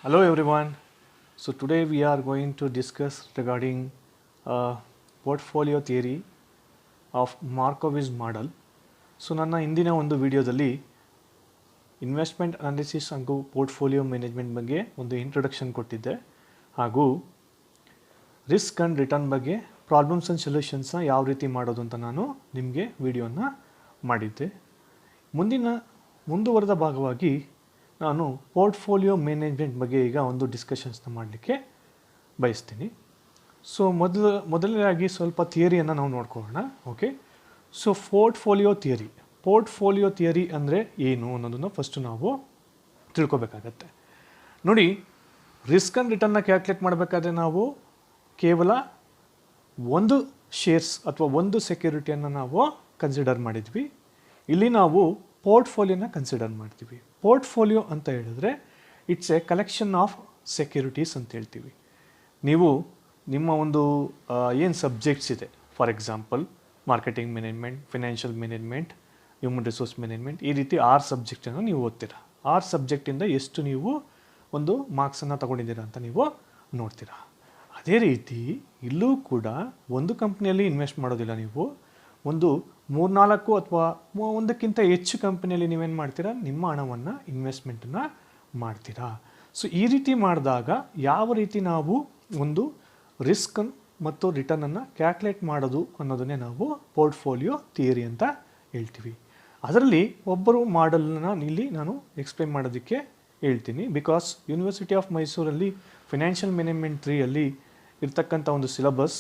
Hello everyone. So today we are going to discuss regarding portfolio theory of Markowitz model. So ನನ್ನ ಇಂದಿನ ಒಂದು ವಿಡಿಯೋದಲ್ಲಿ investment analysis ಹಾಗೂ portfolio management ಬಗ್ಗೆ ಒಂದು ಇಂಟ್ರೊಡಕ್ಷನ್ ಕೊಟ್ಟಿದ್ದೆ, ಹಾಗೂ ರಿಸ್ಕ್ ಆ್ಯಂಡ್ ರಿಟರ್ನ್ ಬಗ್ಗೆ ಪ್ರಾಬ್ಲಮ್ಸ್ ಆ್ಯಂಡ್ ಸೊಲ್ಯೂಷನ್ಸ್ನ ಯಾವ ರೀತಿ ಮಾಡೋದು ಅಂತ ನಾನು ನಿಮಗೆ ವಿಡಿಯೋನ ಮಾಡಿದ್ದೆ. ಮುಂದುವರೆದ ಭಾಗವಾಗಿ ನಾನು ಪೋರ್ಟ್ಫೋಲಿಯೋ ಮ್ಯಾನೇಜ್ಮೆಂಟ್ ಬಗ್ಗೆ ಈಗ ಒಂದು ಡಿಸ್ಕಷನ್ಸ್ನ ಮಾಡಲಿಕ್ಕೆ ಬಯಸ್ತೀನಿ. ಸೊ ಮೊದಲನೇದಾಗಿ ಸ್ವಲ್ಪ ಥಿಯರಿಯನ್ನು ನಾವು ನೋಡ್ಕೊಳ್ಳೋಣ. ಓಕೆ, ಸೊ ಪೋರ್ಟ್ಫೋಲಿಯೋ ಥಿಯರಿ ಅಂದರೆ ಏನು ಅನ್ನೋದನ್ನು ಫಸ್ಟು ನಾವು ತಿಳ್ಕೊಬೇಕಾಗತ್ತೆ. ನೋಡಿ, ರಿಸ್ಕ್ ಆ್ಯಂಡ್ ರಿಟರ್ನ್ನ ಕ್ಯಾಲ್ಕುಲೇಟ್ ಮಾಡಬೇಕಾದ್ರೆ ನಾವು ಕೇವಲ ಒಂದು ಶೇರ್ಸ್ ಅಥವಾ ಒಂದು ಸೆಕ್ಯೂರಿಟಿಯನ್ನು ನಾವು ಕನ್ಸಿಡರ್ ಮಾಡಿದ್ವಿ. ಇಲ್ಲಿ ನಾವು ಪೋರ್ಟ್ಫೋಲಿಯೋನ ಕನ್ಸಿಡರ್ ಮಾಡ್ತೀವಿ. ಪೋರ್ಟ್ಫೋಲಿಯೋ ಅಂತ ಹೇಳಿದ್ರೆ it's A collection of securities ಅಂತ ಹೇಳ್ತೀವಿ. ನೀವು ನಿಮ್ಮ ಒಂದು ಏನು ಸಬ್ಜೆಕ್ಟ್ಸ್ ಇದೆ, for example marketing management, financial management, human resource management, ಈ ರೀತಿ 6 ಸಬ್ಜೆಕ್ಟನ್ನು ನೀವು ಓದ್ತೀರಾ. 6 ಸಬ್ಜೆಕ್ಟಿಂದ ಎಷ್ಟು ನೀವು ಒಂದು ಮಾರ್ಕ್ಸನ್ನು ತಗೊಂಡಿದ್ದೀರಾ ಅಂತ ನೀವು ನೋಡ್ತೀರಾ. ಅದೇ ರೀತಿ ಇಲ್ಲೂ ಕೂಡ ಒಂದು ಕಂಪ್ನಿಯಲ್ಲಿ ಇನ್ವೆಸ್ಟ್ ಮಾಡೋದಿಲ್ಲ. ನೀವು ಒಂದು 3-4 ಅಥವಾ ಒಂದಕ್ಕಿಂತ ಹೆಚ್ಚು ಕಂಪನಿಯಲ್ಲಿ ನೀವೇನು ಮಾಡ್ತೀರಾ, ನಿಮ್ಮ ಹಣವನ್ನು ಇನ್ವೆಸ್ಟ್ಮೆಂಟನ್ನು ಮಾಡ್ತೀರಾ. ಸೊ ಈ ರೀತಿ ಮಾಡಿದಾಗ ಯಾವ ರೀತಿ ನಾವು ಒಂದು ರಿಸ್ಕ್ ಮತ್ತು ರಿಟರ್ನನ್ನು ಕ್ಯಾಲ್ಕುಲೇಟ್ ಮಾಡೋದು ಅನ್ನೋದನ್ನೇ ನಾವು ಪೋರ್ಟ್ಫೋಲಿಯೋ ಥಿಯರಿ ಅಂತ ಹೇಳ್ತೀವಿ. ಅದರಲ್ಲಿ ಒಬ್ಬರು ಮಾಡೆಲ್ನ ಇಲ್ಲಿ ನಾನು ಎಕ್ಸ್ಪ್ಲೇನ್ ಮಾಡೋದಕ್ಕೆ ಹೇಳ್ತೀನಿ. ಬಿಕಾಸ್ ಯೂನಿವರ್ಸಿಟಿ ಆಫ್ ಮೈಸೂರಲ್ಲಿ ಫಿನಾನ್ಷಿಯಲ್ ಮ್ಯಾನೇಜ್ಮೆಂಟ್ 3 ಇರ್ತಕ್ಕಂಥ ಒಂದು syllabus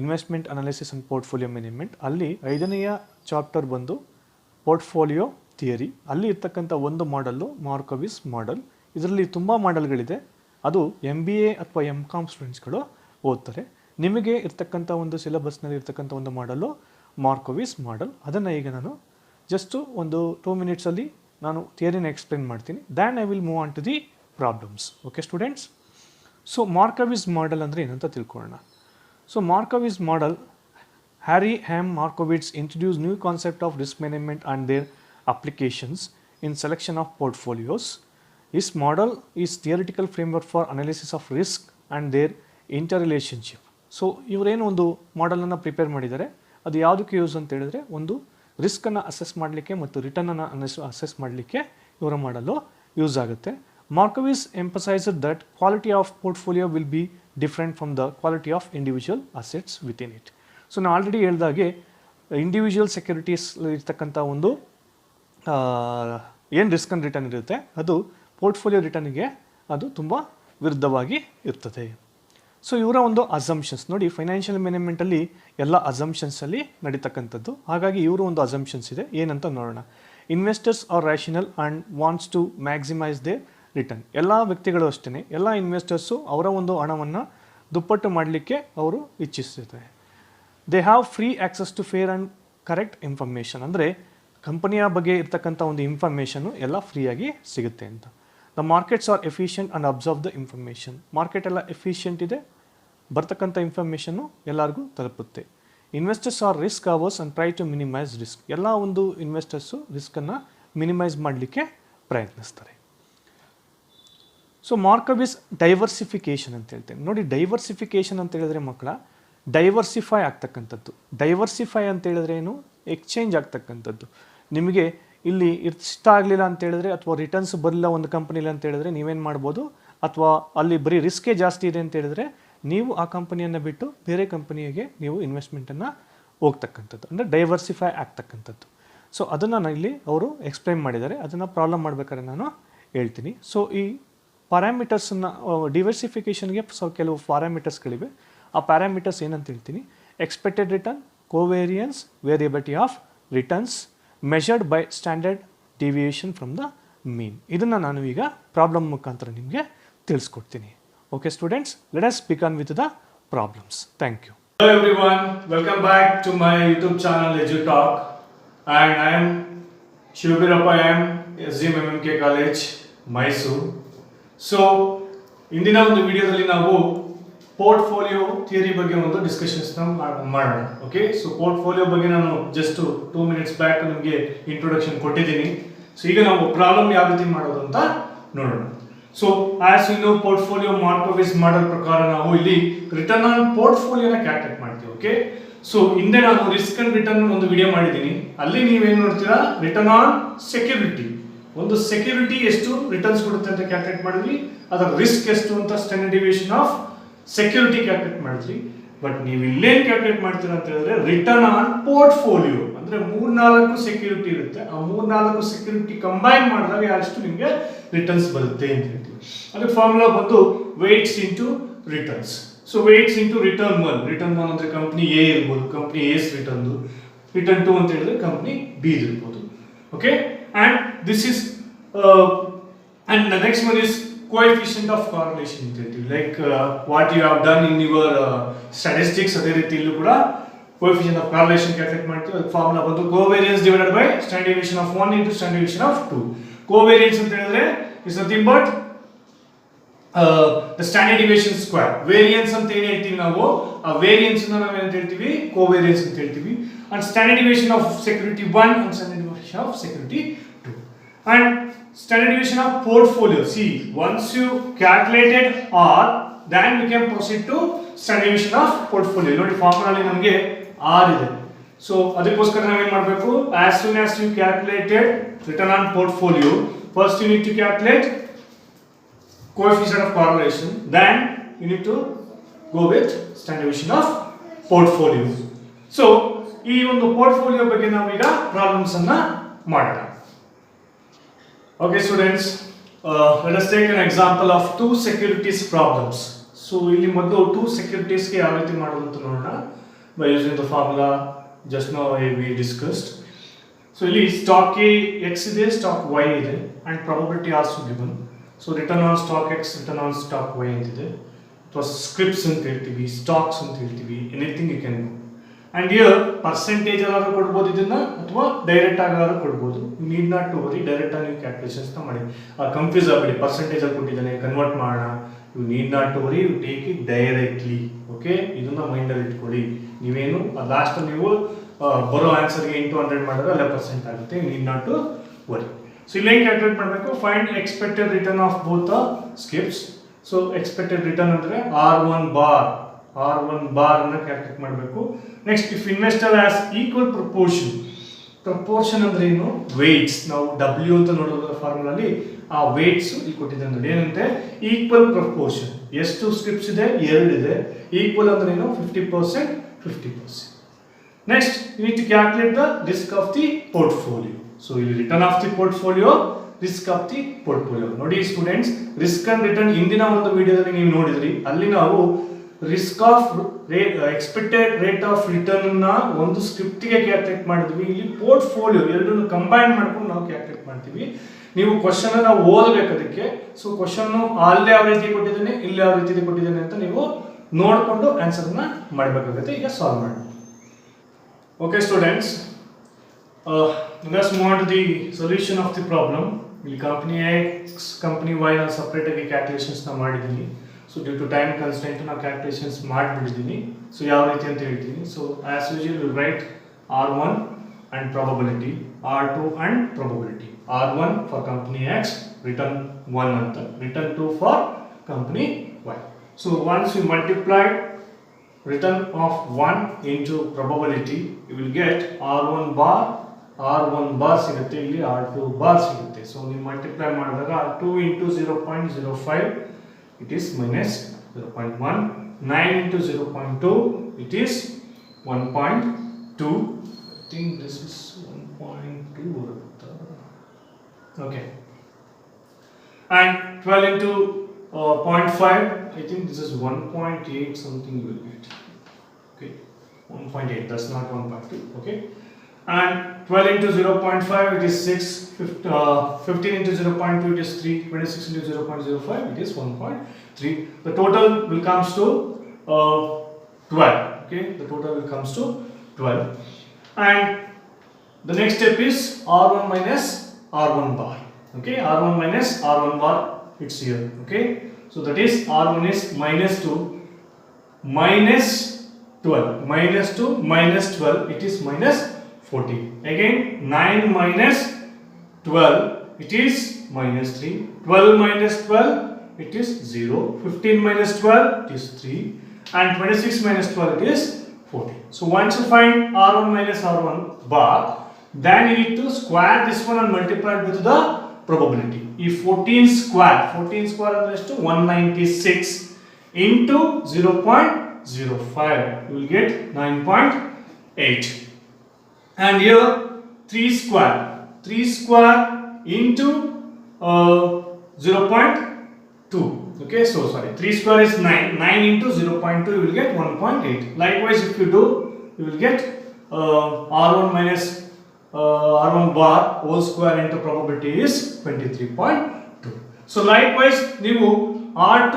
investment analysis and portfolio management, ಅಲ್ಲಿ 5ನೇ ಚಾಪ್ಟರ್ ಬಂದು ಪೋರ್ಟ್ಫೋಲಿಯೋ ಥಿಯರಿ. ಅಲ್ಲಿ ಇರ್ತಕ್ಕಂಥ ಒಂದು ಮಾಡಲ್ಲು ಮಾರ್ಕೋವಿಸ್ ಮಾಡೆಲ್. ಇದರಲ್ಲಿ ತುಂಬ ಮಾಡೆಲ್ಗಳಿದೆ. ಅದು MBA ಅಥವಾ MCOM ಸ್ಟೂಡೆಂಟ್ಸ್ಗಳು ಓದ್ತಾರೆ. ನಿಮಗೆ ಇರ್ತಕ್ಕಂಥ ಒಂದು ಸಿಲೆಬಸ್ನಲ್ಲಿ ಇರ್ತಕ್ಕಂಥ ಒಂದು ಮಾಡಲು ಮಾರ್ಕೋವಿಸ್ ಮಾಡೆಲ್. ಅದನ್ನು ಈಗ ನಾನು ಜಸ್ಟು ಒಂದು 2 ಮಿನಿಟ್ಸಲ್ಲಿ ನಾನು ಥಿಯರಿನ ಎಕ್ಸ್ಪ್ಲೇನ್ ಮಾಡ್ತೀನಿ. Then I will move on to the problems. Okay students, so Markowitz model ಅಂದರೆ ಏನಂತ ತಿಳ್ಕೊಳ್ಳೋಣ. So Markowitz model, Harry M. Markowitz introduced new concept of risk management and their applications in selection of portfolios. His model is theoretical framework for analysis of risk and their interrelationship. So ಇವರೇನು ಒಂದು ಮಾಡೆಲನ್ನು prepare ಮಾಡಿದ್ದಾರೆ, ಅದು ಯಾವುದಕ್ಕೆ use ಅಂತ ಹೇಳಿದ್ರೆ ಒಂದು ರಿಸ್ಕನ್ನು assess ಮಾಡಲಿಕ್ಕೆ ಮತ್ತು ರಿಟರ್ನನ್ನು ಅಸೆಸ್ ಮಾಡಲಿಕ್ಕೆ ಇವರ ಮಾಡಲು ಯೂಸ್ ಆಗುತ್ತೆ. Markowitz emphasized that quality of portfolio will be different from the quality of individual assets within it. So ನಾನು ಆಲ್ರೆಡಿ ಹೇಳಿದಾಗೆ ಇಂಡಿವಿಜುವಲ್ ಸೆಕ್ಯೂರಿಟೀಸ್ ಇರ್ತಕ್ಕಂಥ ಒಂದು ಏನು ರಿಸ್ಕ್ ಆ್ಯಂಡ್ ರಿಟರ್ನ್ ಇರುತ್ತೆ, ಅದು ಪೋರ್ಟ್ಫೋಲಿಯೋ ರಿಟರ್ನಿಗೆ ಅದು ತುಂಬ ವಿರುದ್ಧವಾಗಿ ಇರ್ತದೆ. ಸೊ ಇವರ ಒಂದು ಅಸಂಪ್ಷನ್ಸ್ ನೋಡಿ, ಫೈನಾನ್ಷಿಯಲ್ ಮ್ಯಾನೇಜ್ಮೆಂಟಲ್ಲಿ ಎಲ್ಲ ಅಸಂಪ್ಷನ್ಸಲ್ಲಿ ನಡೀತಕ್ಕಂಥದ್ದು. ಹಾಗಾಗಿ ಇವರು ಒಂದು ಅಸಂಪ್ಷನ್ಸ್ ಇದೆ, ಏನಂತ ನೋಡೋಣ. Investors are rational and wants to maximise their return. ಎಲ್ಲ ವ್ಯಕ್ತಿಗಳು ಅಷ್ಟೇ, ಎಲ್ಲ ಇನ್ವೆಸ್ಟರ್ಸು ಅವರ ಒಂದು ಹಣವನ್ನು ದುಪ್ಪಟ್ಟು ಮಾಡಲಿಕ್ಕೆ ಅವರು ಇಚ್ಛಿಸ್ತಾರೆ. They have free access to fair and correct information. ಅಂದರೆ ಕಂಪನಿಯ ಬಗ್ಗೆ ಇರ್ತಕ್ಕಂಥ ಒಂದು ಇನ್ಫಾರ್ಮೇಷನು ಎಲ್ಲ ಫ್ರೀಯಾಗಿ ಸಿಗುತ್ತೆ ಅಂತ. The markets are efficient and observe the information. Market ಎಲ್ಲ ಎಫಿಷಿಯಂಟ್ ಇದೆ, ಬರ್ತಕ್ಕಂಥ ಇನ್ಫಾರ್ಮೇಷನ್ನು ಎಲ್ಲರಿಗೂ ತಲುಪುತ್ತೆ. Investors are risk averse and try to minimise risk. ಎಲ್ಲ ಒಂದು ಇನ್ವೆಸ್ಟರ್ಸು ರಿಸ್ಕನ್ನು ಮಿನಿಮೈಸ್ ಮಾಡಲಿಕ್ಕೆ ಪ್ರಯತ್ನಿಸ್ತಾರೆ. ಸೊ ಮಾರ್ಕೋವಿಸ್ ಡೈವರ್ಸಿಫಿಕೇಷನ್ ಅಂತ ಹೇಳ್ತೇನೆ. ನೋಡಿ, ಡೈವರ್ಸಿಫಿಕೇಷನ್ ಅಂತ ಹೇಳಿದ್ರೆ ಮಕ್ಕಳ ಡೈವರ್ಸಿಫೈ ಆಗ್ತಕ್ಕಂಥದ್ದು. ಡೈವರ್ಸಿಫೈ ಅಂತ ಹೇಳಿದ್ರೆ ಏನು, ಎಕ್ಸ್ಚೇಂಜ್ ಆಗ್ತಕ್ಕಂಥದ್ದು. ನಿಮಗೆ ಇಲ್ಲಿ ಇಷ್ಟ ಆಗಲಿಲ್ಲ ಅಂತ ಹೇಳಿದ್ರೆ ಅಥವಾ ರಿಟರ್ನ್ಸ್ ಬರಲಿಲ್ಲ ಒಂದು ಕಂಪನಿಲಿ ಅಂತ ಹೇಳಿದ್ರೆ ನೀವೇನು ಮಾಡ್ಬೋದು, ಅಥವಾ ಅಲ್ಲಿ ಬರೀ ರಿಸ್ಕೇ ಜಾಸ್ತಿ ಇದೆ ಅಂತ ಹೇಳಿದ್ರೆ ನೀವು ಆ ಕಂಪನಿಯನ್ನು ಬಿಟ್ಟು ಬೇರೆ ಕಂಪನಿಗೆ ನೀವು ಇನ್ವೆಸ್ಟ್ಮೆಂಟನ್ನು ಹೋಗ್ತಕ್ಕಂಥದ್ದು, ಅಂದರೆ ಡೈವರ್ಸಿಫೈ ಆಗ್ತಕ್ಕಂಥದ್ದು. ಸೊ ಅದನ್ನು ಇಲ್ಲಿ ಅವರು ಎಕ್ಸ್ಪ್ಲೈನ್ ಮಾಡಿದ್ದಾರೆ. ಅದನ್ನು ಪ್ರಾಬ್ಲಮ್ ಮಾಡಬೇಕಾದ್ರೆ ನಾನು ಹೇಳ್ತೀನಿ. ಸೊ ಈ ಪ್ಯಾರಾಮೀಟರ್ಸನ್ನು ಡಿವರ್ಸಿಫಿಕೇಷನ್ಗೆ ಕೆಲವು ಪ್ಯಾರಾಮೀಟರ್ಸ್ಗಳಿವೆ. ಆ ಪ್ಯಾರಾಮೀಟರ್ಸ್ ಏನಂತ ಹೇಳ್ತೀನಿ. Expected return, covariance, variability of returns, measured by standard deviation from the mean. ಇದನ್ನು ನಾನು ಈಗ ಪ್ರಾಬ್ಲಮ್ ಮುಖಾಂತರ ನಿಮಗೆ ತಿಳಿಸ್ಕೊಡ್ತೀನಿ. Okay students, let us begin with the problems. Thank you. Hello everyone, welcome back to my YouTube channel EduTalk, and I am Shivabirappa. I am SGMMK College, Mysore. So ಇಂದಿನ ಒಂದು ವಿಡಿಯೋದಲ್ಲಿ ನಾವು ಪೋರ್ಟ್ಫೋಲಿಯೋ ಥಿಯರಿ ಬಗ್ಗೆ ಒಂದು ಡಿಸ್ಕಷನ್ಸ್ನ ಮಾಡೋಣ. Okay, so portfolio ಬಗ್ಗೆ ನಾನು just 2 minutes back ನಿಮಗೆ ಇಂಟ್ರೊಡಕ್ಷನ್ ಕೊಟ್ಟಿದ್ದೀನಿ. ಸೊ ಈಗ ನಾವು ಪ್ರಾಬ್ಲಮ್ ಯಾವ ರೀತಿ ಮಾಡೋದು ಅಂತ ನೋಡೋಣ. So as you know portfolio Markowitz model ಪ್ರಕಾರ ನಾವು ಇಲ್ಲಿ ರಿಟರ್ನ್ ಆನ್ ಪೋರ್ಟ್ಫೋಲಿಯೋನ ಕ್ಯಾಲ್ಕುಲೇಟ್ ಮಾಡ್ತೀವಿ. ಓಕೆ, ಸೊ ಹಿಂದೆ ನಾನು ರಿಸ್ಕ್ ಅಂಡ್ ರಿಟರ್ನ್ ಒಂದು ವಿಡಿಯೋ ಮಾಡಿದ್ದೀನಿ. ಅಲ್ಲಿ ನೀವೇನು ನೋಡ್ತೀರಾ, ರಿಟರ್ನ್ ಆನ್ ಸೆಕ್ಯೂರಿಟಿ, ಒಂದು ಸೆಕ್ಯೂರಿಟಿ ಎಷ್ಟು ರಿಟರ್ನ್ಸ್ ಕೊಡುತ್ತೆ ಅಂತ ಕ್ಯಾಲ್ಕುಲೇಟ್ ಮಾಡಿದ್ವಿ, ಅದರ ರಿಸ್ಕ್ ಎಷ್ಟು ಅಂತ standard deviation of security calculate ಮಾಡಿದ್ವಿ. ಬಟ್ ನೀವು ಇಲ್ಲೇನು ಕ್ಯಾಲ್ಕುಲೇಟ್ ಮಾಡ್ತೀರಾ ಅಂತ ಹೇಳಿದ್ರೆ ರಿಟರ್ನ್ ಆನ್ ಪೋರ್ಟ್ಫೋಲಿಯೋ, ಅಂದ್ರೆ 3-4 ಸೆಕ್ಯೂರಿಟಿ ಇರುತ್ತೆ, ಆ 3-4 ಸೆಕ್ಯೂರಿಟಿ ಕಂಬೈನ್ ಮಾಡಿದಾಗ ಎಷ್ಟು ನಿಮಗೆ ರಿಟರ್ನ್ಸ್ ಬರುತ್ತೆ ಅಂತ ಹೇಳ್ತೀವಿ. ಅದಕ್ಕೆ ಫಾರ್ಮುಲಾ ಬಂದು weights into returns. So weights into return 1, return 1 ಅಂದ್ರೆ ಕಂಪ್ನಿ ಎ ಇರ್ಬೋದು, ಕಂಪ್ನಿ ಎಸ್ ರಿಟರ್ನ್, ರಿಟರ್ನ್ 2 ಅಂತ ಹೇಳಿದ್ರೆ ಕಂಪ್ನಿ ಬಿ ಇರ್ಬೋದು. Okay, and this is and the next one is coefficient of correlation ಅಂತ ಹೇಳ್ತೀವಿ. Like what you have done in your statistics, ಅದೇ ರೀತಿ ಇಲ್ಲೂ ಕೂಡ coefficient of correlation ಕ್ಯಾಲ್ಕುಲೇಟ್ ಮಾಡ್ತೀವಿ. ಅದಕ್ಕೆ ಫಾರ್ಮುಲಾ ಬಂದು covariance divided by standard deviation of 1 into standard deviation of 2. Covariance ಅಂತ ಹೇಳಿದ್ರೆ is nothing but the standard deviation square. Variance ಅಂತ ಏನು ಹೇಳ್ತೀವಿ ನಾವು, ಆ ವೇರಿಯನ್ಸ್ ನಾವು ಏನಂತ ಹೇಳ್ತೀವಿ, ಕೋವೇರಿಯನ್ಸ್ ಅಂತ ಹೇಳ್ತೀವಿ. And standard deviation of security 1 and standard deviation of security 2. And standard deviation of portfolio. See, once you calculated R, then we can proceed to standard deviation of portfolio. ನೋಡಿ formula ಅಲ್ಲಿ ನಮಗೆ R ಇದೆ. So ಅದಕ್ಕೋಸ್ಕರ ನಾವು ಏನು ಮಾಡಬೇಕು, as soon as you calculated return on portfolio, first you need to calculate coefficient of correlation, then you need to go with standard deviation of portfolio. So ಈ ಒಂದು ಪೋರ್ಟ್ಫೋಲಿಯೋ ಬಗ್ಗೆ ನಾವೀಗ ಪ್ರಾಬ್ಲಮ್ಸ್ ಅನ್ನ ಮಾಡೋಣ. Okay students, let us take an example of two securities problems. So ಇಲ್ಲಿ ಮೊದಲು two securities ಗೆ ಯಾವ ರೀತಿ ಮಾಡೋದು ಅಂತ ನೋಡೋಣ by using the formula just now we discussed. So ಇಲ್ಲಿ stock A X ಇದೆ, stock Y ಇದೆ and probability also given. So return on stock X, return on stock Y ಅಂತಿದೆ, ಅಥವಾ scripts ಅಂತ ಹೇಳ್ತೀವಿ, stocks ಅಂತ ಹೇಳ್ತೀವಿ, anything you can do. And here percentage ಅಲ್ಲಾದ್ರೂ ಕೊಡ್ಬೋದು ಇದನ್ನ, ಅಥವಾ ಡೈರೆಕ್ಟ್ ಆಗಾದ್ರೂ ಕೊಡ್ಬೋದು. Need not to worry, direct ಆಗಿ ನೀವು ಕ್ಯಾಲ್ಕುಲೇಷನ್ಸ್ ಮಾಡಿ ಕನ್ಫ್ಯೂಸ್ ಆಗಬೇಡಿ. ಪರ್ಸೆಂಟೇಜ್ ಅಲ್ಲಿ ಕೊಟ್ಟಿದ್ದಾನೆ ಕನ್ವರ್ಟ್ ಮಾಡೋಣ, you need not to worry, you take it directly. Okay, ಇದನ್ನ ಮೈಂಡ್ ಅಲ್ಲಿ ಇಟ್ಕೊಳ್ಳಿ. ನೀವೇನು ಲಾಸ್ಟ್ ನೀವು ಬರೋ ಆನ್ಸರ್ಗೆ 100 ಮಾಡಿದ್ರೆ 11% ಆಗುತ್ತೆ. You need not to worry. So ಇಲ್ಲಿ ಏನು ಕ್ಯಾಲ್ಕುಲೇಟ್ ಮಾಡಬೇಕು, find expected return of both the scrips. So expected return ಅಂದ್ರೆ R1 ಬಾರ್ ಅನ್ನ ಕ್ಯಾಲ್ಕುಲೇಟ್ ಮಾಡಬೇಕು. Next if investor has equal proportion ಅಂದ್ರೆ ಏನು, ವೇಟ್ಸ್. ನಾವು W ಅಂತ ನೋಡೋದ್ರ ಫಾರ್ಮುಲಾಲಿ ಆ ವೇಟ್ಸ್ ಇಲ್ಲಿ ಕೊಟ್ಟಿದ್ದಾರೆ ನೋಡಿ, ಏನಂತೆ ಈಕ್ವಲ್ ಪ್ರಪೋರ್ಷನ್. ಎಷ್ಟು ಸ್ಕ್ರಿಪ್ಟ್ಸ್ ಇದೆ, 2 ಇದೆ. ಈಕ್ವಲ್ ಅಂದ್ರೆ ಏನು, 50%, 50%. Next you need to calculate the risk of the portfolio. So ಇಲ್ಲಿ return of the portfolio, risk of the portfolio. ನೋಡಿ ಸ್ಟೂಡೆಂಟ್ಸ್, ರಿಸ್ಕ್ ಅಂಡ್ ರಿಟರ್ನ್ ಹಿಂದಿನ ಒಂದು ವಿಡಿಯೋದಲ್ಲಿ ನೀವು ನೋಡಿದ್ರಿ, ಅಲ್ಲಿ ನಾವು risk of expected rate of return ನ ಒಂದು ಸ್ಕ್ರಿಪ್ಟ್ ಗೆ ಕ್ಯಾಲ್ಕುಲೇಟ್ ಮಾಡಿದ್ವಿ. ಇಲ್ಲಿ ಪೋರ್ಟ್ಫೋಲಿಯೋ ಎರಡನ್ನು ಕಂಬೈನ್ ಮಾಡ್ಕೊಂಡು ನಾವು ಕ್ಯಾಲ್ಕುಲೇಟ್ ಮಾಡ್ತೀವಿ. ನೀವು ಕ್ವಶನ್ ಅನ್ನ ಓದಬೇಕು ಅದಕ್ಕೆ. ಸೊ ಕ್ವಶನ್ ಅಲ್ಲಿ ಯಾವ ರೀತಿ ಕೊಟ್ಟಿದ್ದಾನೆ, ಇಲ್ಲಿ ಯಾವ ರೀತಿ ಕೊಟ್ಟಿದ್ದಾನೆ ಅಂತ ನೀವು ನೋಡಿಕೊಂಡು ಆನ್ಸರ್ ನ ಮಾಡಬೇಕಾಗುತ್ತೆ. ಈಗ ಸಾಲ್ವ್ ಮಾಡಿ. Okay students, let's move on to the solution of the problem. ಇಲ್ಲಿ ಕಂಪನಿ X, ಕಂಪನಿ Y ನ ಸಪರೇಟ್ ಆಗಿ ಕ್ಯಾಲ್ಕುಲೇಷನ್ಸ್ ನ ಮಾಡಿದ್ದೀನಿ. So due to time constraint ನಾವು ಕ್ಯಾಲ್ಕುಲೇಷನ್ಸ್ ಮಾಡಿಬಿಟ್ಟಿದ್ದೀನಿ. ಸೊ ಯಾವ ರೀತಿ ಅಂತ ಹೇಳ್ತೀನಿ. So as usual will write R1 and probability, R2 and probability. R1 for company X, return 1 ಅಂತ, return 2 for company Y. So once you multiply return of 1 into probability, you will get R1 bar ಸಿಗುತ್ತೆ, ಇಲ್ಲಿ R2 bar ಸಿಗುತ್ತೆ. So ನೀವು multiply ಮಾಡಿದಾಗ 2 into 0.05 it is minus 0.1, 9 into 0.2 it is 1.2. I think this is 1.2. Okay, and 12 into 0.5, I think this is 1.8 something you will get. Okay, 1.8, that's not 1.2. Okay, and 12 into 0.5 it is 6, 15 into 0.2 it is 3, 26 into 0.05 it is 1.3. The total will comes to 12. Okay, the total will comes to 12. And the next step is R1 minus R1 bar. Okay, R1 minus R1 bar, it's here. Okay, so that is R1 is minus 2 minus 12, minus 2 minus 12 it is minus 14. Again 9 minus 12 it is minus 3. 12 minus 12, it is 0. 15 minus 12, it is 3. And 26 minus 12, it is 14. So once you find R1 minus R1 bar, then you need to square this one and multiply it with the probability. If 14 square is to 196 into 0.05, you will get 9.8. And here 3 square into 0.2. Okay, so sorry, 3 square is 9 into 0.2, you will get 1.8. Likewise, if you do, you will get R1 minus R1 bar whole square into probability is 23.2. So likewise, ನೀವು R2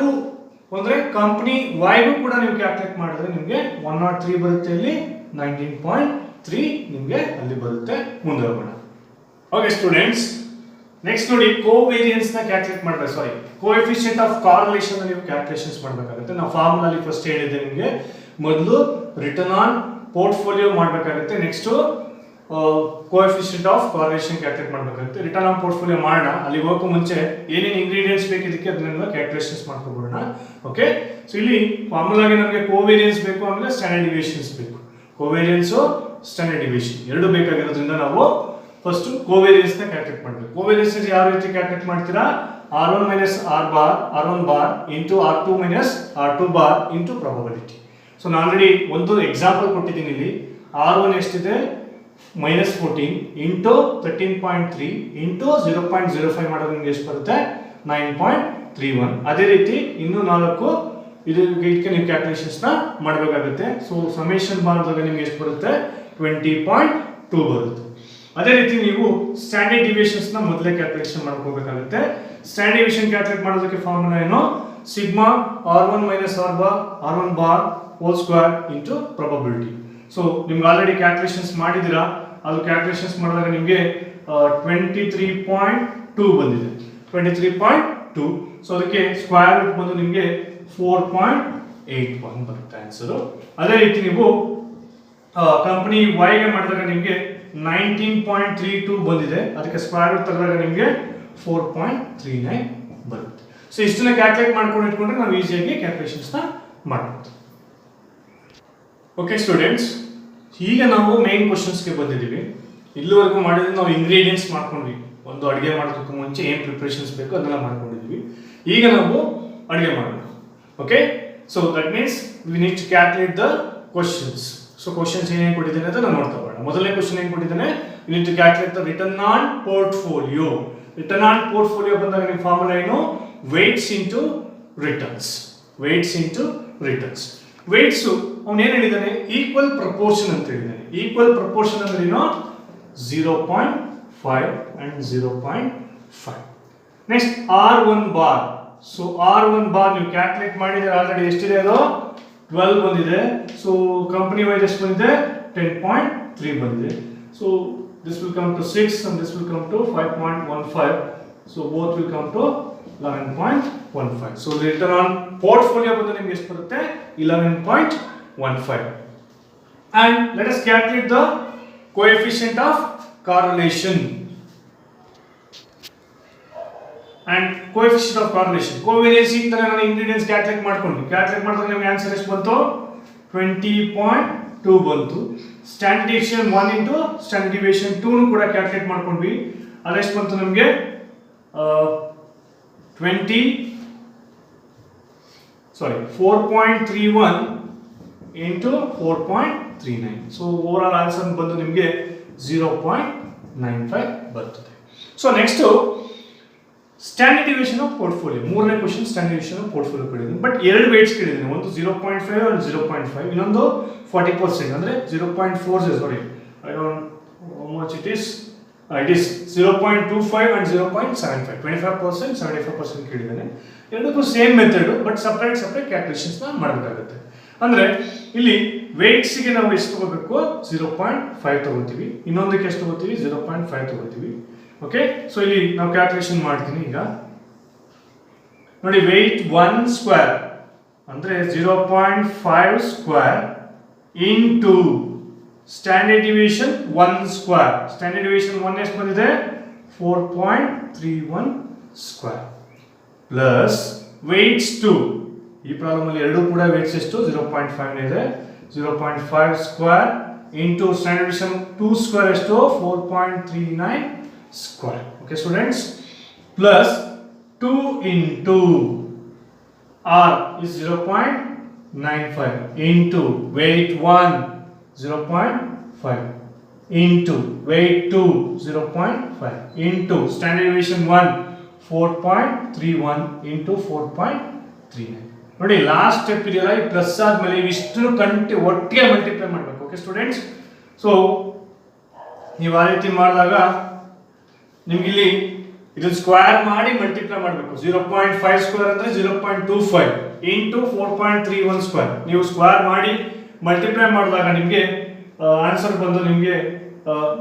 ಅಂದ್ರೆ company Y ಗೂ ಕೂಡ ನೀವು calculate ಮಾಡಿದ್ರೆ ನಿಮಗೆ 103 ಬರುತ್ತೆ, ಇಲ್ಲಿ 19.3 ನಿಮಗೆ ಅಲ್ಲಿ ಬರುತ್ತೆ. ಮುಂದೆ ಹೋಗೋಣ. ಓಕೆ ಸ್ಟೂಡೆಂಟ್ಸ್, ನೆಕ್ಸ್ಟ್ ನೋಡಿ ಕೋವೇರಿಯನ್ಸ್ ನ ಕ್ಯಾಲ್ಕುಲೇಟ್ ಮಾಡಬೇಕು. ಸಾರಿ, ಕೋಎಫಿಷಿಯಂಟ್ ಆಫ್ ಕಾರ್ರಿಲೇಷನ್ ನೀವು ಕ್ಯಾಲ್ಕುಲೇಷನ್ಸ್ ಮಾಡಬೇಕಾಗುತ್ತೆ. ನಾವು ಫಾರ್ಮುಲಾ ಅಲ್ಲಿ ಫಸ್ಟ್ ಹೇಳಿದ್ದೆ ನಿಮಗೆ, ಮೊದಲು ರಿಟರ್ನ್ ಆನ್ ಪೋರ್ಟ್ಫೋಲಿಯೋ ಮಾಡಬೇಕಾಗುತ್ತೆ, ನೆಕ್ಸ್ಟ್ ಕೋಎಫಿಷಿಯಂಟ್ ಆಫ್ ಕಾರ್ರಿಲೇಷನ್ ಕ್ಯಾಲ್ಕುಲೇಟ್ ಮಾಡಬೇಕಾಗುತ್ತೆ. ರಿಟರ್ನ್ ಆನ್ ಪೋರ್ಟ್ಫೋಲಿಯೋ ಮಾಡೋಣ, ಅಲ್ಲಿ ಹೋಗೋ ಮುಂಚೆ ಏನೇನು ಇಂಗ್ರೀಡಿಯೆಂಟ್ಸ್ ಬೇಕು ಇದಕ್ಕೆ ಅದನ್ನೆಲ್ಲ ಕ್ಯಾಲ್ಕುಲೇಷನ್ಸ್ ಮಾಡ್ಕೊಬಿಡೋಣ. ಓಕೆ, ಸೊ ಇಲ್ಲಿ ಫಾರ್ಮುಲಾಗೆ ನಮಗೆ ಕೋವೇರಿಯನ್ಸ್ ಬೇಕು, ಆಮೇಲೆ ಸ್ಟ್ಯಾಂಡರ್ಡ್ ಡಿವಿಯೇಷನ್ಸ್ ಬೇಕು. ಕೋವೇರಿಯನ್ಸ್, ಸ್ಟ್ಯಾಂಡರ್ಡ್ ಡಿವಿಯೇಷನ್ ಎರಡು ಬೇಕಾಗಿರೋದ್ರಿಂದ ನಾವು ಫಸ್ಟ್ ಕೋವೇರಿಯನ್ಸ್ ನ ಕ್ಯಾಲ್ಕುಲೇಟ್ ಮಾಡಬೇಕು. ಕೋವೇರಿಯನ್ಸ್ ಯಾವ ರೀತಿ ಕ್ಯಾಲ್ಕುಲೇಟ್ ಮಾಡ್ತೀರಾ? R1 minus R1 bar into R2 minus R2 bar into probability. So ನಾನು ಆಲ್ರೆಡಿ ಒಂದು ಎಕ್ಸಾಂಪಲ್ ಕೊಟ್ಟಿದ್ದೀನಿ. ಇಲ್ಲಿ R1 ಎಷ್ಟಿದೆ? -14 ಇಂಟು 13.3 ಇಂಟು 0.05 ಮಾಡೋದು ನಿಮ್ಗೆ ಎಷ್ಟು ಬರುತ್ತೆ? 9.31. ಅದೇ ರೀತಿ ಇನ್ನು 4 ಇದಕ್ಕೆ ನೀವು ಕ್ಯಾಲ್ಕುಲೇಷನ್ಸ್ ನ ಮಾಡಬೇಕಾಗುತ್ತೆ. ಸೊ ಸಮೇಷನ್ ಮಾಡಿದಾಗ ನಿಮ್ಗೆ ಎಷ್ಟು ಬರುತ್ತೆ? 20.2 ಬರುತ್ತೆ. ಅದೇ ರೀತಿ ನೀವು ಸ್ಟ್ಯಾಂಡರ್ಡ್ ಡಿವಿಯೇಷನ್ಸ್ ನ ಮೊದಲೇ ಕ್ಯಾಲ್ಕುಲೇಷನ್ ಮಾಡ್ಕೋಬೇಕಾಗುತ್ತೆ. ಸ್ಟ್ಯಾಂಡರ್ಡ್ ಡಿವಿಯೇಷನ್ ಕ್ಯಾಲ್ಕುಲೇಟ್ ಮಾಡೋದಕ್ಕೆ ಫಾರ್ಮುಲಾ ಏನು? Sigma R1 minus R1 bar whole square into probability. So ನಿಮ್ಗೆ ಆಲ್ರೆಡಿ ಕ್ಯಾಲ್ಕುಲೇಷನ್ಸ್ ಮಾಡಿದಿರಾ, ಅದು ಕ್ಯಾಲ್ಕುಲೇಷನ್ಸ್ ಮಾಡಿದಾಗ ನಿಮಗೆ 23.2 ಬಂದಿದೆ. 23.2. ಸೊ ಅದಕ್ಕೆ ಸ್ಕ್ವೇರ್ ರೂಟ್ ಬಂದು ನಿಮಗೆ 4.81 ಬರುತ್ತೆ ಆನ್ಸರ್. ಅದೇ ರೀತಿ ನೀವು ಕಂಪನಿ Y ಗೆ ಮಾಡಿದಾಗ ನಿಮಗೆ 19.32 ಬಂದಿದೆ, ಅದಕ್ಕೆ ಸ್ಕ್ವೇರ್ ರೂಟ್ ತೆಗೆದಾಗ ನಿಮಗೆ 4.39 ಬರುತ್ತೆ. ಸೊ ಇಷ್ಟನ್ನ ಕ್ಯಾಲ್ಕುಲೇಟ್ ಮಾಡ್ಕೊಂಡು ಇಟ್ಕೊಂಡ್ರೆ ನಾವು ಈಸಿಯಾಗಿ ಕ್ಯಾಲ್ಕುಲೇಷನ್ಸ್ ನ ಮಾಡಬಹುದು. ಓಕೆ ಸ್ಟೂಡೆಂಟ್ಸ್, ಈಗ ನಾವು ಮೇನ್ ಕ್ವಶನ್ಸ್ಗೆ ಬಂದಿದ್ದೀವಿ. ಇಲ್ಲಿವರೆಗೂ ಮಾಡಿದ್ರೆ ನಾವು ಇಂಗ್ರೀಡಿಯೆಂಟ್ಸ್ ಮಾಡ್ಕೊಂಡ್ವಿ, ಒಂದು ಅಡುಗೆ ಮಾಡೋದಕ್ಕೂ ಮುಂಚೆ ಏನು ಪ್ರಿಪ್ರೇಷನ್ಸ್ ಬೇಕು ಅದನ್ನೆಲ್ಲ ಮಾಡ್ಕೊಂಡಿದ್ವಿ. ಈಗ ನಾವು ಅಡುಗೆ ಮಾಡಬೇಕು. Okay, so that means we need to calculate the questions. So questions ಏನೇನು ಕೊಟ್ಟಿದ್ದಾನೆ ಅಂತ ನಾವು ನೋಡ್ತಾ ಹೋಗೋಣ. ಮೊದಲನೇ ಕ್ವಶನ್ ಏನು ಕೊಟ್ಟಿದ್ದಾನೆ? We need to calculate the return on portfolio. Return on portfolio ಬಂದಾಗ ನಿಮ್ಮ ಫಾರ್ಮುಲಾ ಏನು? Weights into returns. Weights into returns. Weights ಅವನು ಏನು ಹೇಳಿದ್ದಾನೆ? ಈಕ್ವಲ್ ಪ್ರಪೋರ್ಷನ್ ಅಂತ ಹೇಳಿದ್ದಾನೆ. ಈಕ್ವಲ್ ಪ್ರಪೋರ್ಷನ್ ಅಂದ್ರೆ ಏನು? 0.5 and 0.5. Next R1 bar. So R1 bar ನೀವು ಕ್ಯಾಲ್ಕುಲೇಟ್ ಮಾಡಿದ್ರೆ ಆಲ್ರೆಡಿ ಎಷ್ಟಿದೆ? ಅದು 12 ಬಂದಿದೆ. ಸೊ ಕಂಪನಿ ವೈಸ್ ಎಷ್ಟು ಬಂದಿದೆ? 10.3 ಬಂದಿದೆ. So this will come to 6 and this will come to 5.15. So both will come to 11.15. So the return on portfolio ಬಂದು ನಿಮಗೆ ಎಷ್ಟು ಬರುತ್ತೆ? 11.15. And let us calculate the coefficient of correlation. And coefficient of correlation. Covariance ಇಂದ ನಾನು ingredients calculate ಮಾಡ್ಕೊಂಡ್ವಿ. Calculate ಮಾಡಿದಾಗ ನಿಮಗೆ answer ಎಷ್ಟು ಬಂತು? 20.2 ಬಂತು. Standard deviation 1 into standard deviation 2 ಕೂಡ ಕ್ಯಾಲ್ಕುಲೇಟ್ ಮಾಡ್ಕೊಂಡ್ವಿ. ಅದೆಷ್ಟು ಬಂತು ನಮಗೆ? 4.31 into 4.39. So overall answer ಬಂದು ನಿಮಗೆ 0.95 ಬರ್ತದೆ. So next standard deviation of portfolio. ಮೂರನೇ question standard deviation of portfolio ಕೇಳಿದ್ದೀನಿ. ಬಟ್ ಎರಡು ವೇಟ್ಸ್ ಕೇಳಿದ್ದೀನಿ, ಒಂದು 0.5 and 0.5, ಇನ್ನೊಂದು 40%, ಅಂದ್ರೆ 0.4. Sorry, I don't how much it is 0.25 and 0.75. 25%, 75% ಕೇಳಿದ್ದಾನೆ. ಎರಡಕ್ಕೂ same method, but separate calculations ನ ಮಾಡಬೇಕಾಗುತ್ತೆ. ಅಂದ್ರೆ ಇಲ್ಲಿ ವೇಟ್ಸ್ ಗೆ ನಾವು ಎಷ್ಟು ತಗೋಬೇಕು? 0.5 ತಗೋತೀವಿ. ಇನ್ನೊಂದಕ್ಕೆ ಎಷ್ಟು ತಗೋತೀವಿ? 0.5 ತಗೋತೀವಿ. ಓಕೆ, ಸೊ ಇಲ್ಲಿ ನಾವು ಕ್ಯಾಲ್ಕುಲೇಷನ್ ಮಾಡ್ತೀನಿ. ಈಗ ನೋಡಿ, ವೇಟ್ 1 ಸ್ಕ್ವೇರ್ ಅಂದ್ರೆ 0.5 square into standard deviation 1 square. Standard deviation 1 ಎಷ್ಟು ಬಂದಿದೆ? 4.31 ಸ್ಕ್ವೇರ್ ಪ್ಲಸ್ ವೆಯ್ಟ್ಸ್ 2. ಈ ಪ್ರಾಬ್ಲಮ್ ಅಲ್ಲಿ ಎರಡೂ ಕೂಡ ವೆಯ್ಟ್ಸ್ ಎಷ್ಟು 0.5 ಇದೆ. 0.5 square into standard division 2 square ಎಷ್ಟು 4.39 square. Okay students, plus 2 into R is 0.95 into weight 1 0.5 into weight 2 0.5 into standard deviation 1 4.31 into 4.39. ನೋಡಿ ಲಾಸ್ಟ್ ಸ್ಟೆಪ್ ಇದೆಯಲ್ಲ, ಈ ಪ್ಲಸ್ ಆದ್ಮೇಲೆ ಇವಿಷ್ಟು ಒಟ್ಟಿಗೆ ಮಲ್ಟಿಪ್ಲೈ ಮಾಡಬೇಕು. ಓಕೆ ಸ್ಟೂಡೆಂಟ್ಸ್, ಸೊ ನೀವು ಆ ರೀತಿ ಮಾಡಿದಾಗ ನಿಮ್ಗೆ ಇಲ್ಲಿ ಇದನ್ನ ಸ್ಕ್ವೇರ್ ಮಾಡಿ ಮಲ್ಟಿಪ್ಲೈ ಮಾಡಬೇಕು. 0.5 ಸ್ಕ್ವೇರ್ ಅಂದ್ರೆ 0.25 ಇಂಟು 4.31 ಸ್ಕ್ವೇರ್. ನೀವು ಸ್ಕ್ವೇರ್ ಮಾಡಿ ಮಲ್ಟಿಪ್ಲೈ ಮಾಡಿದಾಗ ನಿಮಗೆ ಆನ್ಸರ್ ಬಂದು ನಿಮಗೆ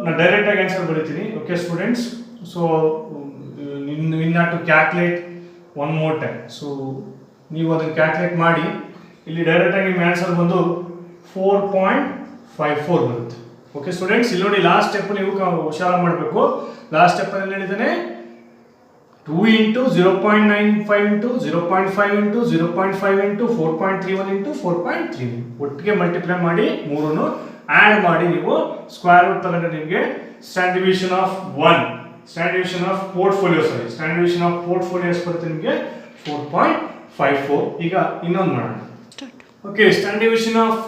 ನಾನು ಡೈರೆಕ್ಟ್ ಆಗಿ ಆನ್ಸರ್ ಬರೀತೀನಿ. Okay students, so in to calculate one more time. ಸೊ ನೀವು ಅದನ್ನು ಕ್ಯಾಲ್ಕುಲೇಟ್ ಮಾಡಿ ಇಲ್ಲಿ ಡೈರೆಕ್ಟ್ ಆಗಿ ನಿಮ್ಮ ಆನ್ಸರ್ ಬಂದು 4.54 ಬರುತ್ತೆ. ಓಕೆ ಸ್ಟೂಡೆಂಟ್ಸ್, ಇಲ್ಲಿ ನೋಡಿ ಲಾಸ್ಟ್ ಸ್ಟೆಪ್ ನೀವು ಹುಷಾರ ಮಾಡಬೇಕು. ಲಾಸ್ಟ್ ಸ್ಟೆಪ್ ಅಲ್ಲಿ ಹೇಳಿದ್ದೇನೆ 2 into 0.95 into 0.5 into 0.5 into 4.31 into 4.39 ಒಟ್ಟಿಗೆ ಮಲ್ಟಿಪ್ಲೈ ಮಾಡಿ ಮೂರನ್ನು ಆಡ್ ಮಾಡಿ ನೀವು ಸ್ಕ್ವೇರ್ ರೂಟ್ ತಗೊಂಡ್ರೆ ನಿಮಗೆ standard division of 1 standard division of portfolio standard division of portfolios ಬರುತ್ತೆ ನಿಮಗೆ 4.54. ಈಗ ಇನ್ನೊಂದು ಮಾಡೋಣ. Okay, standard division of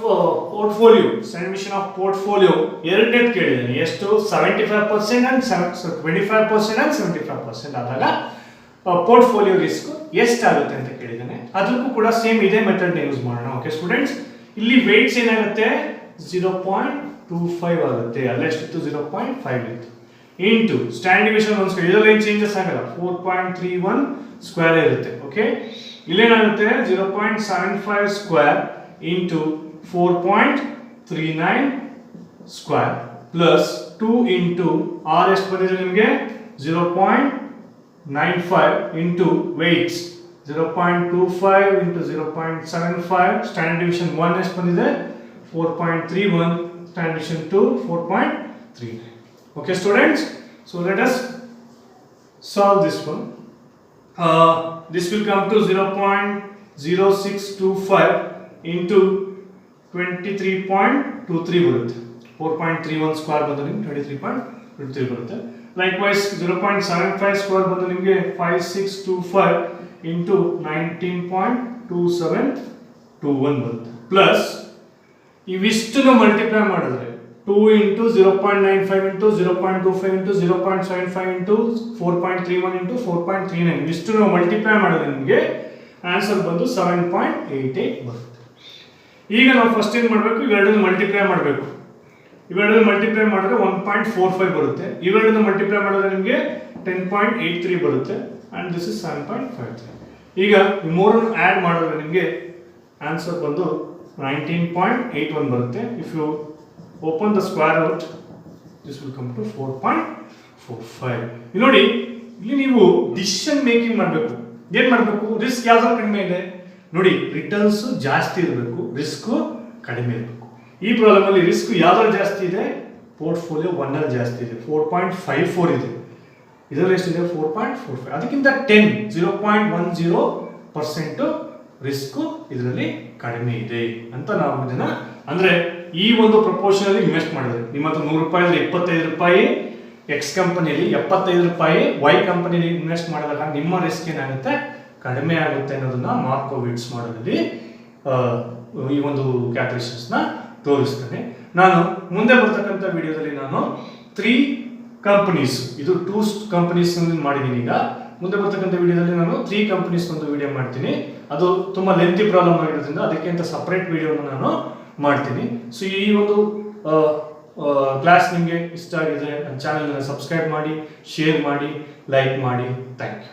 portfolio. Standard division of portfolio ಎರಡನೇದು ಕೇಳಿದ್ದೀನಿ. ಎಷ್ಟು 75% and 25% and 75% ಆದಾಗ ಪೋರ್ಟ್ಫೋಲಿಯೋ ರಿಸ್ಕ್ ಎಷ್ಟಾಗುತ್ತೆ ಅಂತ ಕೇಳಿದ್ದಾನೆ. ಅದಕ್ಕೂ ಕೂಡ ಸೇಮ್ ಇದೇ ಮೆಥಡ್ ಯೂಸ್ ಮಾಡೋಣ. ಓಕೆ ಸ್ಟೂಡೆಂಟ್ಸ್, ಇಲ್ಲಿ ವೆಯ್ಟ್ಸ್ ಏನಾಗುತ್ತೆ 0.25 ಆಗುತ್ತೆ. ಅಲ್ಲೆಷ್ಟಿತ್ತು 0.5 ಇತ್ತು ಇಂಟು ಸ್ಟ್ಯಾಂಡರ್ಡ್ ಡಿವಿಷನ್ ಒಂದು ಸ್ಕ್ವೇರ್. ಇದರಲ್ಲಿ ಏನು ಚೇಂಜಸ್ ಆಗಲ್ಲ, 4.31 ಸ್ಕ್ವೇರ್ ಇರುತ್ತೆ. ಓಕೆ, ಇಲ್ಲೇನಾಗುತ್ತೆ 0.75 square into 4.39 square plus 2 into r ಎಷ್ಟು ಬಂದಿದೆ ನಿಮಗೆ 0.95 into weights 0.25 into 0.75. Standard division 1 ಎಷ್ಟು ಬಂದಿದೆ 4.31, standard division 2 4.39. Okay students, so let us solve this one. This will come to 0.0625 into 23.23 ಬರುತ್ತೆ. 4.31 ಸ್ಕ್ವೇರ್ ಬಂದು ನಿಮಗೆ 23.23 ಬರುತ್ತೆ. ಲೈಕ್ವೈಸ್ 0.75 ಸ್ಕ್ವೇರ್ ಬಂದು ನಿಮಗೆ 5625 into 19.2721 ಬರುತ್ತೆ. ಪ್ಲಸ್ ಇವಿಷ್ಟನ್ನು ಮಲ್ಟಿಪ್ಲೈ ಮಾಡಿದ್ರೆ 2 into 0.95 into 0.25 into 0.75 into 4.31 into 4.39 ಇಷ್ಟು ನಾವು ಮಲ್ಟಿಪ್ಲೈ ಮಾಡಿದ್ರೆ ನಿಮಗೆ ಆನ್ಸರ್ ಬಂದು 7.88 ಬರುತ್ತೆ. ಈಗ ನಾವು ಫಸ್ಟ್ ಏನು ಮಾಡಬೇಕು, ಇವೆರಡನ್ನು ಮಲ್ಟಿಪ್ಲೈ ಮಾಡಬೇಕು. ಇವೆರಡನ್ನು ಮಲ್ಟಿಪ್ಲೈ ಮಾಡಿದ್ರೆ 1.45 ಬರುತ್ತೆ. ಇವೆರಡನ್ನು ಮಲ್ಟಿಪ್ಲೈ ಮಾಡಿದ್ರೆ ನಿಮಗೆ 10.83 ಬರುತ್ತೆ ಅಂಡ್ ದಿಸ್ ಇಸ್ 7.53. ಈಗ ಈ ಮೂರನ್ನು ಆಡ್ ಮಾಡಿದ್ರೆ ನಿಮಗೆ ಆನ್ಸರ್ ಬಂದು 19.81 ಬರುತ್ತೆ. If you open the square root, this will come to 4.45. ಇಲ್ಲಿ ನೋಡಿ, ಇಲ್ಲಿ ನೀವು ಡಿಸಿಷನ್ ಮೇಕಿಂಗ್ ಮಾಡಬೇಕು. ಏನು ಮಾಡಬೇಕು, ರಿಸ್ಕ್ ಯಾವ್ದಾದ್ರು ಕಡಿಮೆ ಇದೆ ನೋಡಿ, ರಿಟರ್ನ್ಸ್ ಜಾಸ್ತಿ ಇರಬೇಕು, ರಿಸ್ಕ್ ಕಡಿಮೆ ಇರಬೇಕು. ಈ ಪ್ರಾಬ್ಲಮ್ ಅಲ್ಲಿ ರಿಸ್ಕ್ ಯಾವ್ದ್ರಲ್ಲಿ ಜಾಸ್ತಿ ಇದೆ, ಪೋರ್ಟ್ಫೋಲಿಯೋ 1 ಅಲ್ಲಿ ಜಾಸ್ತಿ ಇದೆ, 4.54 ಇದೆ. ಇದರಲ್ಲಿ ಎಷ್ಟಿದೆ 4.45. ಅದಕ್ಕಿಂತ 0.10% ರಿಸ್ಕ್ ಇದರಲ್ಲಿ ಕಡಿಮೆ ಇದೆ ಅಂತ ನಾವು ಇದನ್ನ ಅಂದ್ರೆ ಈ ಒಂದು ಪ್ರಪೋರ್ಷನ್ ಅಲ್ಲಿ ಇನ್ವೆಸ್ಟ್ ಮಾಡಿದ್ರೆ ನಿಮ್ಮ ಹತ್ರ 100 ರೂಪಾಯಿ 25 ರೂಪಾಯಿ ಎಕ್ಸ್ ಕಂಪನಿಯಲ್ಲಿ 75 ರೂಪಾಯಿ ವೈ ಕಂಪನಿಯಲ್ಲಿ ಇನ್ವೆಸ್ಟ್ ಮಾಡಿದಾಗ ನಿಮ್ಮ ರಿಸ್ಕ್ ಏನಾಗುತ್ತೆ, ಕಡಿಮೆ ಆಗುತ್ತೆ ಅನ್ನೋದನ್ನ ಮಾರ್ಕೋವಿಟ್ಸ್ ಮಾಡೋದ್ರಲ್ಲಿ ಈ ಒಂದು ಕ್ಯಾಲ್ಕುಲೇಷನ್ಸ್ ನ ತೋರಿಸ್ತೇನೆ. ನಾನು ಮುಂದೆ ಬರ್ತಕ್ಕಂಥ ವಿಡಿಯೋದಲ್ಲಿ ನಾನು 3 ಕಂಪನೀಸ್, ಇದು 2 ಕಂಪನೀಸ್ ಮಾಡಿದ್ದೀನಿ. ಈಗ ಮುಂದೆ ಬರ್ತಕ್ಕಂಥ ವಿಡಿಯೋದಲ್ಲಿ ನಾನು 3 ಕಂಪನೀಸ್ ಒಂದು ವಿಡಿಯೋ ಮಾಡ್ತೀನಿ. ಅದು ತುಂಬಾ ಲೆಂತಿ ಪ್ರಾಬ್ಲಮ್ ಆಗಿರೋದ್ರಿಂದ ಅದಕ್ಕೆ ಅಂತ ಸಪರೇಟ್ ವಿಡಿಯೋನ ನಾನು ಮಾಡ್ತೀನಿ. ಸೊ ಈ ಒಂದು ಕ್ಲಾಸ್ ನಿಮಗೆ ಇಷ್ಟ ಆಗಿದ್ರೆ ನನ್ನ ಚಾನೆಲ್ನ ಸಬ್ಸ್ಕ್ರೈಬ್ ಮಾಡಿ, ಶೇರ್ ಮಾಡಿ, ಲೈಕ್ ಮಾಡಿ. Thank you.